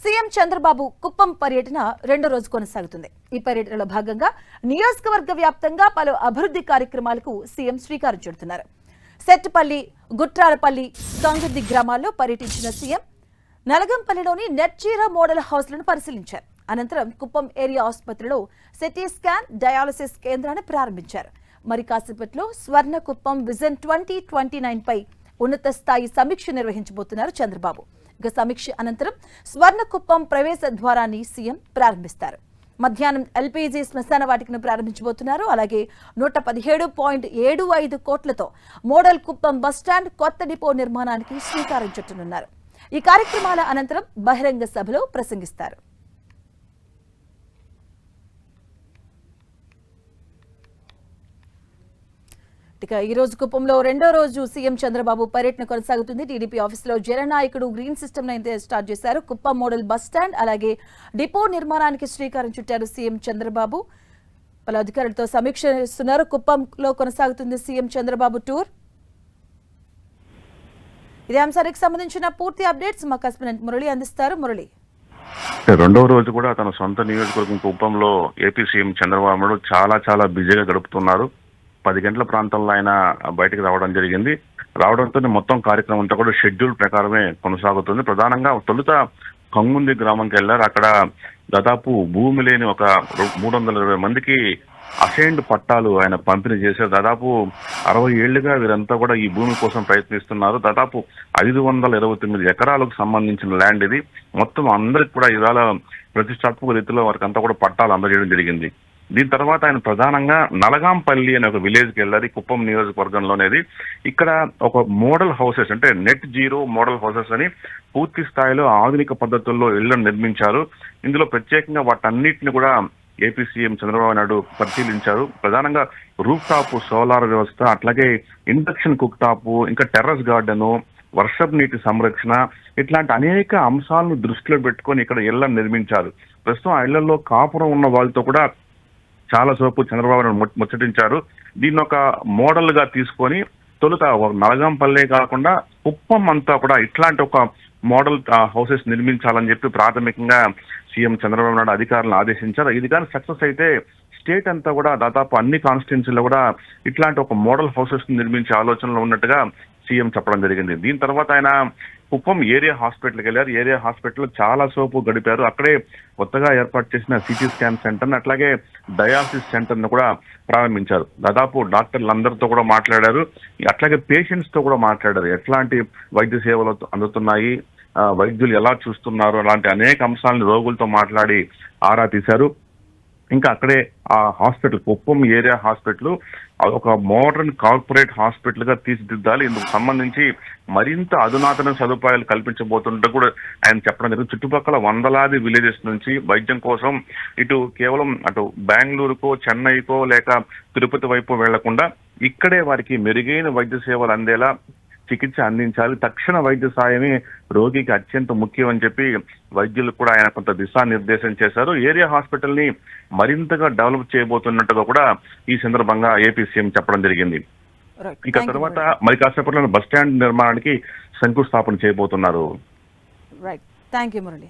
CM Chandrababu Kuppam పర్యటన రెండో రోజు కొనసాగుతుంది. ఈ పర్యటనలో భాగంగా నియోజకవర్గ వ్యాప్తంగా పలు అభివృద్ధి కార్యక్రమాలకు సీఎం శ్రీకారం చుడుతున్నారు. సెట్టుపల్లి, గుట్రాలపల్లి, తంగుర్ది గ్రామాల్లో పర్యటించిన సీఎం నలగంపల్లిలోని నెట్జీరో మోడల్ హౌస్లను పరిశీలించారు. అనంతరం కుప్పం ఏరియా ఆసుపత్రిలో సిటీ స్కాన్, డయాలసిస్ కేంద్రాన్ని ప్రారంభించారు. మరి కాసేపట్లో స్వర్ణ కుప్పం విజన్ 2029 పై ఉన్నత స్థాయి సమీక్ష నిర్వహించబోతున్నారు చంద్రబాబు. ఇక సమీక్ష అనంతరం స్వర్ణకుప్పం ప్రవేశ ద్వారాన్ని సీఎం ప్రారంభిస్తారు. మధ్యాహ్నం ఎల్పీజీ శ్మశాన వాటికను ప్రారంభించబోతున్నారు. అలాగే 117.75 కోట్లతో మోడల్ కుప్పం బస్టాండ్, కొత్త డిపో నిర్మాణానికి శ్రీకారం చుట్టనున్నారు. ఈ కార్యక్రమాల అనంతరం బహిరంగ సభలో ప్రసంగిస్తారు. ఇక ఈ రోజు కుప్పంలో రెండో రోజు సీఎం చంద్రబాబు పర్యటన కొనసాగుతుంది. టీడీపీ ఆఫీసులో జననాయకుడు గ్రీన్ సిస్టమ్ అయితే స్టార్ట్ చేశారు. కుప్పం మోడల్ బస్ స్టాండ్, అలాగే డిపో నిర్మాణానికి శ్రీకారం చుట్టారు సీఎం చంద్రబాబు. పలు అధికారులతో సమీక్ష చేస్తున్నారు. కుప్పంలో కొనసాగుతుంది సీఎం చంద్రబాబు టూర్. ఇదే అంశానికి సంబంధించిన పూర్తి అప్డేట్స్ మా కరెస్పాండెంట్ మురళి అందిస్తారు. మురళి, రెండవ రోజు కూడా తన సొంత నియోజకవర్గం కుప్పంలో ఏపీ సీఎం చంద్రబాబు నాయుడు చాలా బిజీగా గడుపుతున్నారు. 10 గంటల ప్రాంతంలో ఆయన బయటకు రావడం జరిగింది. రావడంతో మొత్తం కార్యక్రమం అంతా కూడా షెడ్యూల్ ప్రకారమే కొనసాగుతుంది. ప్రధానంగా తొలుత కంగుంది గ్రామంకి వెళ్లారు. అక్కడ దాదాపు భూమి లేని ఒక 320 మందికి అసైన్డ్ పట్టాలు ఆయన పంపిణీ చేశారు. దాదాపు 60 ఏళ్లుగా వీరంతా కూడా ఈ భూమి కోసం ప్రయత్నిస్తున్నారు. దాదాపు 529 ఎకరాలకు సంబంధించిన ల్యాండ్ ఇది. మొత్తం అందరికి కూడా ఇవాళ ప్రతిష్టాత్మక రీతిలో వారికి అంతా కూడా పట్టాలు అందజేయడం జరిగింది. దీని తర్వాత ఆయన ప్రధానంగా నలగాంపల్లి అనే ఒక విలేజ్కి వెళ్ళారు. కుప్పం నియోజకవర్గంలోనేది. ఇక్కడ ఒక మోడల్ హౌసెస్, అంటే నెట్ జీరో మోడల్ హౌసెస్ అని పూర్తి స్థాయిలో ఆధునిక పద్ధతుల్లో ఇళ్లను నిర్మించారు. ఇందులో ప్రత్యేకంగా వాటన్నిటిని కూడా ఏపీ సీఎం చంద్రబాబు నాయుడు పరిశీలించారు. ప్రధానంగా రూఫ్ టాప్ సోలార్ వ్యవస్థ, అట్లాగే ఇండక్షన్ కుక్ టాప్, ఇంకా టెర్రస్ గార్డెను, వర్షపు నీటి సంరక్షణ, ఇట్లాంటి అనేక అంశాలను దృష్టిలో పెట్టుకొని ఇక్కడ ఇళ్లను నిర్మించారు. ప్రస్తుతం ఆ ఇళ్లలో కాపురం ఉన్న వాళ్ళతో కూడా చాలా సేపు చంద్రబాబు నాయుడు ముచ్చటించారు. దీన్ని ఒక మోడల్ గా తీసుకొని తొలుత నలగంపల్లే కాకుండా కుప్పం అంతా కూడా ఇట్లాంటి ఒక మోడల్ హౌసెస్ నిర్మించాలని చెప్పి ప్రాథమికంగా సీఎం చంద్రబాబు నాయుడు అధికారులను ఆదేశించారు. ఇది కానీ సక్సెస్ అయితే స్టేట్ అంతా కూడా దాదాపు అన్ని కాన్స్టిట్యున్సీలో కూడా ఇట్లాంటి ఒక మోడల్ హౌసెస్ నిర్మించే ఆలోచనలో ఉన్నట్టుగా సీఎం చెప్పడం జరిగింది. దీని తర్వాత ఆయన కుప్పం ఏరియా హాస్పిటల్కి వెళ్ళారు. ఏరియా హాస్పిటల్లో చాలా సేపు గడిపారు. అక్కడే కొత్తగా ఏర్పాటు చేసిన సిటీ స్కాన్ సెంటర్, అట్లాగే డయాలసిస్ సెంటర్ ను కూడా ప్రారంభించారు. దాదాపు డాక్టర్లందరితో కూడా మాట్లాడారు. అట్లాగే పేషెంట్స్ తో కూడా మాట్లాడారు. ఎట్లాంటి వైద్య సేవలు అందుతున్నాయి, వైద్యులు ఎలా చూస్తున్నారు, అలాంటి అనేక అంశాలను రోగులతో మాట్లాడి ఆరా తీశారు. ఇంకా అక్కడే ఆ హాస్పిటల్, కుప్పం ఏరియా హాస్పిటల్ ఒక మోడర్న్ కార్పొరేట్ హాస్పిటల్ గా తీర్చిదిద్దాలి. ఇందుకు సంబంధించి మరింత అధునాతన సదుపాయాలు కల్పించబోతుంటే కూడా ఆయన చెప్పడం జరిగింది. చుట్టుపక్కల వందలాది విలేజెస్ నుంచి వైద్యం కోసం ఇటు కేవలం అటు బెంగళూరుకో, చెన్నైకో లేక తిరుపతి వైపు వెళ్లకుండా ఇక్కడే వారికి మెరుగైన వైద్య సేవలు అందేలా చికిత్స అందించాలి. తక్షణ వైద్య సాయమే రోగికి అత్యంత ముఖ్యం అని చెప్పి వైద్యులు కూడా ఆయన కొంత దిశానిర్దేశం చేశారు. ఏరియా హాస్పిటల్ ని మరింతగా డెవలప్ చేయబోతున్నట్టుగా కూడా ఈ సందర్భంగా ఏపీ సీఎం చెప్పడం జరిగింది. ఇక తర్వాత మరి కాసేపట్లో బస్ స్టాండ్ నిర్మాణానికి శంకుస్థాపన చేయబోతున్నారు. Right, thank you Murali.